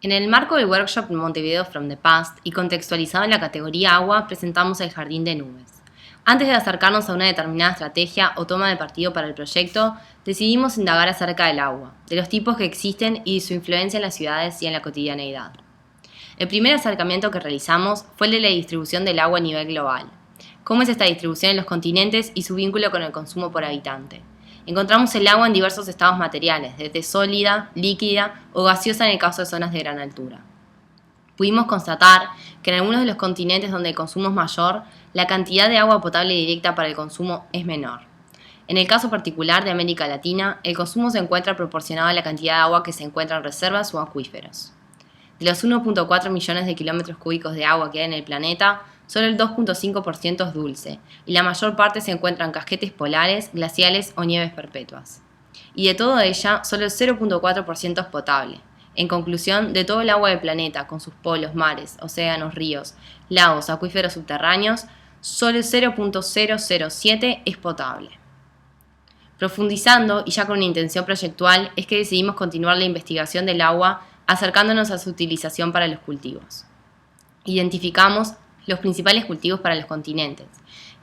En el marco del workshop Montevideo from the Past y contextualizado en la categoría agua, presentamos el jardín de nubes. Antes de acercarnos a una determinada estrategia o toma de partido para el proyecto, decidimos indagar acerca del agua, de los tipos que existen y su influencia en las ciudades y en la cotidianeidad. El primer acercamiento que realizamos fue el de la distribución del agua a nivel global. ¿Cómo es esta distribución en los continentes y su vínculo con el consumo por habitante? Encontramos el agua en diversos estados materiales, desde sólida, líquida o gaseosa en el caso de zonas de gran altura. Pudimos constatar que en algunos de los continentes donde el consumo es mayor, la cantidad de agua potable directa para el consumo es menor. En el caso particular de América Latina, el consumo se encuentra proporcionado a la cantidad de agua que se encuentra en reservas o acuíferos. De los 1.4 millones de kilómetros cúbicos de agua que hay en el planeta, solo el 2.5% es dulce, y la mayor parte se encuentra en casquetes polares, glaciales o nieves perpetuas. Y de toda ella, solo el 0.4% es potable. En conclusión, de todo el agua del planeta, con sus polos, mares, océanos, ríos, lagos, acuíferos subterráneos, solo el 0.007 es potable. Profundizando, y ya con una intención proyectual, es que decidimos continuar la investigación del agua acercándonos a su utilización para los cultivos. Identificamos los principales cultivos para los continentes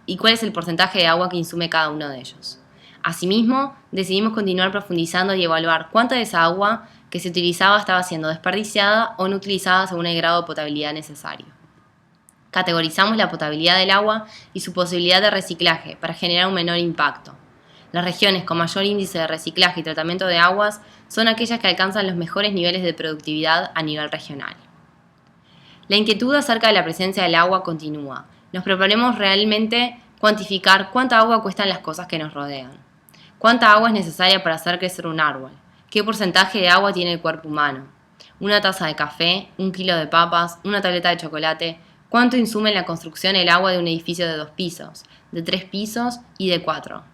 y cuál es el porcentaje de agua que insume cada uno de ellos. Asimismo, decidimos continuar profundizando y evaluar cuánta de esa agua que se utilizaba estaba siendo desperdiciada o no utilizada según el grado de potabilidad necesario. Categorizamos la potabilidad del agua y su posibilidad de reciclaje para generar un menor impacto. Las regiones con mayor índice de reciclaje y tratamiento de aguas son aquellas que alcanzan los mejores niveles de productividad a nivel regional. La inquietud acerca de la presencia del agua continúa. Nos proponemos realmente cuantificar cuánta agua cuestan las cosas que nos rodean. ¿Cuánta agua es necesaria para hacer crecer un árbol? ¿Qué porcentaje de agua tiene el cuerpo humano? ¿Una taza de café? ¿Un kilo de papas? ¿Una tableta de chocolate? ¿Cuánto insume en la construcción el agua de un edificio de 2 pisos, de 3 pisos y de 4?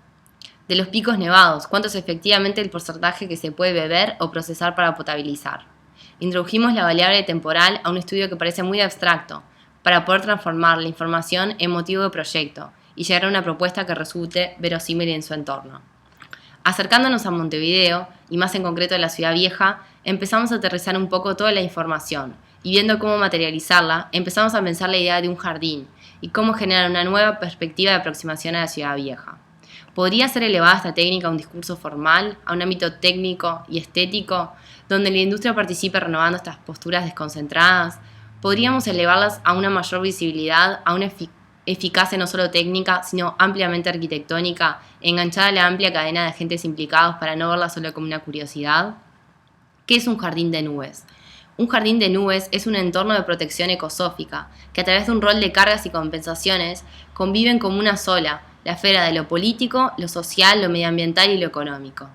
De los picos nevados, ¿cuánto es efectivamente el porcentaje que se puede beber o procesar para potabilizar? Introdujimos la variable temporal a un estudio que parece muy abstracto, para poder transformar la información en motivo de proyecto y llegar a una propuesta que resulte verosímil en su entorno. Acercándonos a Montevideo, y más en concreto a la ciudad vieja, empezamos a aterrizar un poco toda la información, y viendo cómo materializarla, empezamos a pensar la idea de un jardín y cómo generar una nueva perspectiva de aproximación a la ciudad vieja. ¿Podría ser elevada esta técnica a un discurso formal, a un ámbito técnico y estético, donde la industria participe renovando estas posturas desconcentradas? ¿Podríamos elevarlas a una mayor visibilidad, a una eficacia no solo técnica, sino ampliamente arquitectónica, enganchada a la amplia cadena de agentes implicados para no verla solo como una curiosidad? ¿Qué es un jardín de nubes? Un jardín de nubes es un entorno de protección ecosófica, que a través de un rol de cargas y compensaciones conviven como una sola, la esfera de lo político, lo social, lo medioambiental y lo económico.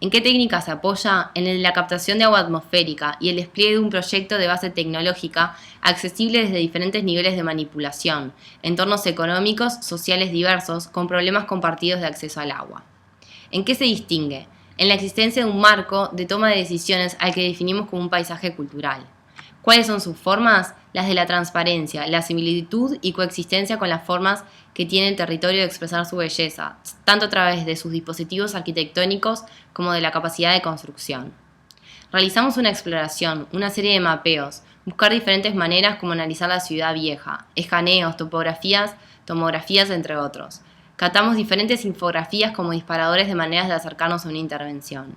¿En qué técnica se apoya? En la captación de agua atmosférica y el despliegue de un proyecto de base tecnológica accesible desde diferentes niveles de manipulación, entornos económicos, sociales diversos, con problemas compartidos de acceso al agua. ¿En qué se distingue? En la existencia de un marco de toma de decisiones al que definimos como un paisaje cultural. ¿Cuáles son sus formas? Las de la transparencia, la similitud y coexistencia con las formas que tiene el territorio de expresar su belleza, tanto a través de sus dispositivos arquitectónicos como de la capacidad de construcción. Realizamos una exploración, una serie de mapeos, buscar diferentes maneras como analizar la ciudad vieja, escaneos, tomografías, entre otros. Catamos diferentes infografías como disparadores de maneras de acercarnos a una intervención.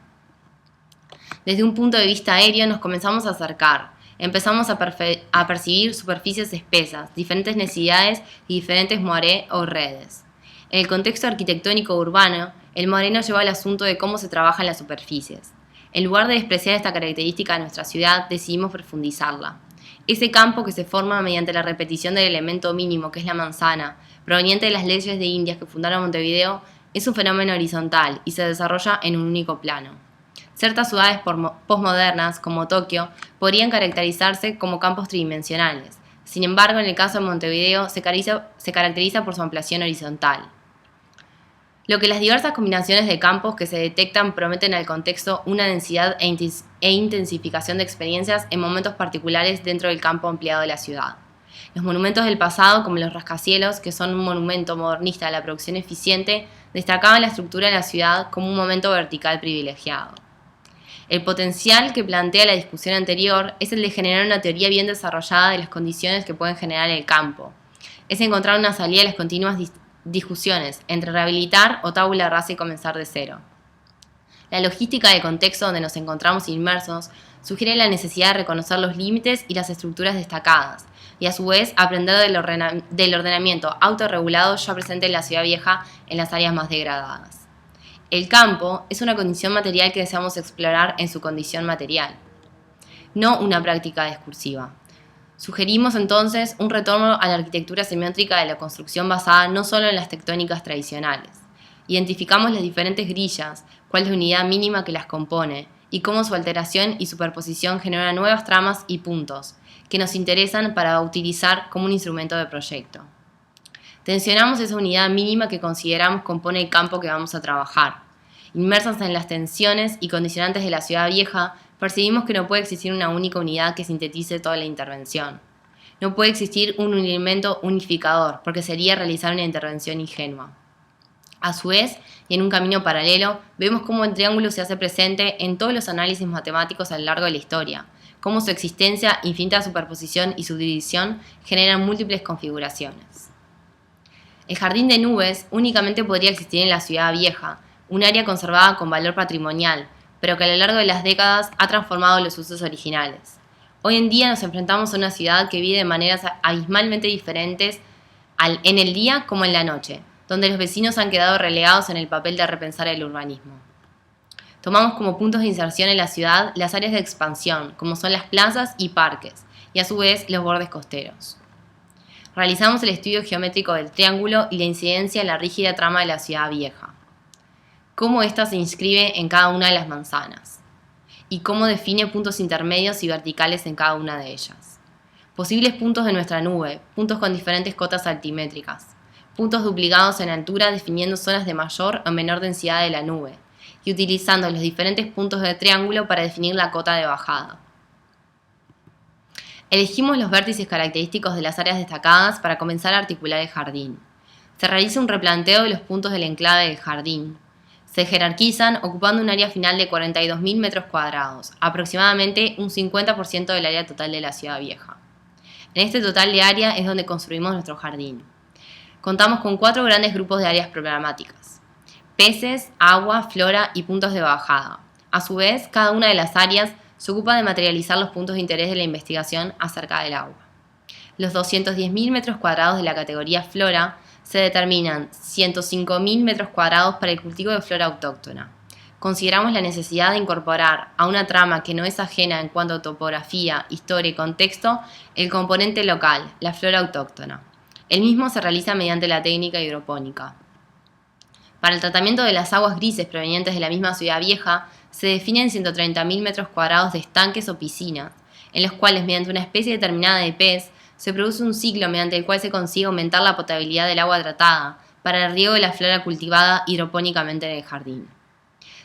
Desde un punto de vista aéreo nos comenzamos a acercar. Empezamos a percibir superficies espesas, diferentes necesidades y diferentes moirés o redes. En el contexto arquitectónico urbano, el moiré nos lleva al asunto de cómo se trabajan las superficies. En lugar de despreciar esta característica de nuestra ciudad, decidimos profundizarla. Ese campo que se forma mediante la repetición del elemento mínimo, que es la manzana, proveniente de las leyes de Indias que fundaron Montevideo, es un fenómeno horizontal y se desarrolla en un único plano. Ciertas ciudades postmodernas, como Tokio, podrían caracterizarse como campos tridimensionales. Sin embargo, en el caso de Montevideo, se caracteriza por su ampliación horizontal. Lo que las diversas combinaciones de campos que se detectan prometen al contexto una densidad e intensificación de experiencias en momentos particulares dentro del campo ampliado de la ciudad. Los monumentos del pasado, como los rascacielos, que son un monumento modernista de la producción eficiente, destacaban la estructura de la ciudad como un momento vertical privilegiado. El potencial que plantea la discusión anterior es el de generar una teoría bien desarrollada de las condiciones que pueden generar el campo. Es encontrar una salida a las continuas discusiones entre rehabilitar o tabula rasa y comenzar de cero. La logística del contexto donde nos encontramos inmersos sugiere la necesidad de reconocer los límites y las estructuras destacadas, y a su vez aprender del ordenamiento autorregulado ya presente en la ciudad vieja en las áreas más degradadas. El campo es una condición material que deseamos explorar en su condición material, no una práctica discursiva. Sugerimos entonces un retorno a la arquitectura semiótica de la construcción basada no solo en las tectónicas tradicionales. Identificamos las diferentes grillas, cuál es la unidad mínima que las compone, y cómo su alteración y superposición generan nuevas tramas y puntos, que nos interesan para utilizar como un instrumento de proyecto. Tensionamos esa unidad mínima que consideramos compone el campo que vamos a trabajar. Inmersas en las tensiones y condicionantes de la ciudad vieja, percibimos que no puede existir una única unidad que sintetice toda la intervención. No puede existir un elemento unificador, porque sería realizar una intervención ingenua. A su vez, y en un camino paralelo, vemos cómo el triángulo se hace presente en todos los análisis matemáticos a lo largo de la historia, cómo su existencia, infinita superposición y subdivisión generan múltiples configuraciones. El jardín de nubes únicamente podría existir en la ciudad vieja, un área conservada con valor patrimonial, pero que a lo largo de las décadas ha transformado los usos originales. Hoy en día nos enfrentamos a una ciudad que vive de maneras abismalmente diferentes en el día como en la noche, donde los vecinos han quedado relegados en el papel de repensar el urbanismo. Tomamos como puntos de inserción en la ciudad las áreas de expansión, como son las plazas y parques, y a su vez los bordes costeros. Realizamos el estudio geométrico del triángulo y la incidencia en la rígida trama de la ciudad vieja. Cómo ésta se inscribe en cada una de las manzanas, y cómo define puntos intermedios y verticales en cada una de ellas. Posibles puntos de nuestra nube, puntos con diferentes cotas altimétricas, puntos duplicados en altura definiendo zonas de mayor o menor densidad de la nube, y utilizando los diferentes puntos del triángulo para definir la cota de bajada. Elegimos los vértices característicos de las áreas destacadas para comenzar a articular el jardín. Se realiza un replanteo de los puntos del enclave del jardín. Se jerarquizan ocupando un área final de 42.000 metros cuadrados, aproximadamente un 50% del área total de la ciudad vieja. En este total de área es donde construimos nuestro jardín. Contamos con 4 grandes grupos de áreas programáticas: peces, agua, flora y puntos de bajada. A su vez, cada una de las áreas se ocupa de materializar los puntos de interés de la investigación acerca del agua. Los 210.000 metros cuadrados de la categoría flora se determinan 105.000 metros cuadrados para el cultivo de flora autóctona. Consideramos la necesidad de incorporar a una trama que no es ajena en cuanto a topografía, historia y contexto el componente local, la flora autóctona. El mismo se realiza mediante la técnica hidropónica. Para el tratamiento de las aguas grises provenientes de la misma ciudad vieja, se definen 130.000 metros cuadrados de estanques o piscinas, en los cuales mediante una especie determinada de pez se produce un ciclo mediante el cual se consigue aumentar la potabilidad del agua tratada para el riego de la flora cultivada hidropónicamente en el jardín.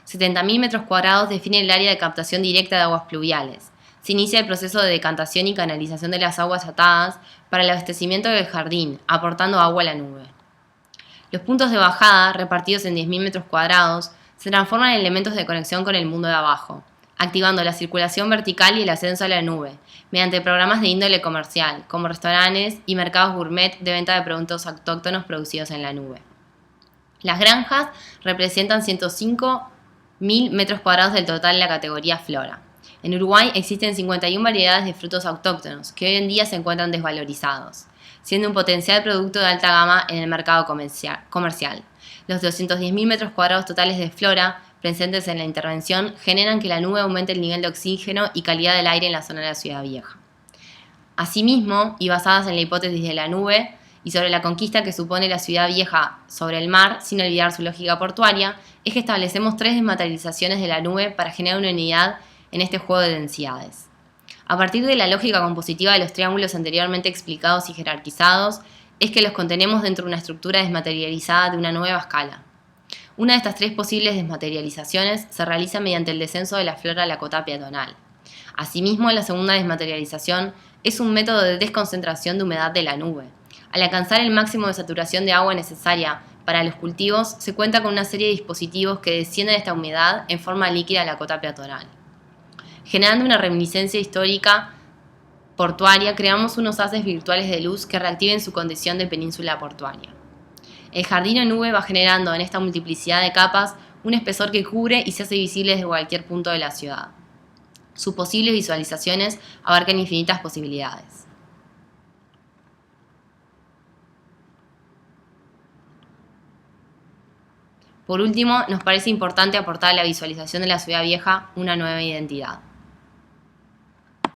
70.000 metros cuadrados definen el área de captación directa de aguas pluviales. Se inicia el proceso de decantación y canalización de las aguas tratadas para el abastecimiento del jardín, aportando agua a la nube. Los puntos de bajada, repartidos en 10.000 metros cuadrados, se transforman en elementos de conexión con el mundo de abajo, activando la circulación vertical y el ascenso a la nube, mediante programas de índole comercial, como restaurantes y mercados gourmet de venta de productos autóctonos producidos en la nube. Las granjas representan 105.000 metros cuadrados del total de la categoría flora. En Uruguay existen 51 variedades de frutos autóctonos que hoy en día se encuentran desvalorizados, siendo un potencial producto de alta gama en el mercado comercial. Los 210.000 metros cuadrados totales de flora presentes en la intervención generan que la nube aumente el nivel de oxígeno y calidad del aire en la zona de la ciudad vieja. Asimismo, y basadas en la hipótesis de la nube y sobre la conquista que supone la ciudad vieja sobre el mar, sin olvidar su lógica portuaria, es que establecemos 3 desmaterializaciones de la nube para generar una unidad en este juego de densidades. A partir de la lógica compositiva de los triángulos anteriormente explicados y jerarquizados, es que los contenemos dentro de una estructura desmaterializada de una nueva escala. Una de estas 3 posibles desmaterializaciones se realiza mediante el descenso de la flora a la cota peatonal. Asimismo, la segunda desmaterialización es un método de desconcentración de humedad de la nube. Al alcanzar el máximo de saturación de agua necesaria para los cultivos, se cuenta con una serie de dispositivos que descienden esta humedad en forma líquida a la cota peatonal. Generando una reminiscencia histórica portuaria, creamos unos haces virtuales de luz que reactiven su condición de península portuaria. El jardín en nube va generando en esta multiplicidad de capas un espesor que cubre y se hace visible desde cualquier punto de la ciudad. Sus posibles visualizaciones abarcan infinitas posibilidades. Por último, nos parece importante aportar a la visualización de la ciudad vieja una nueva identidad.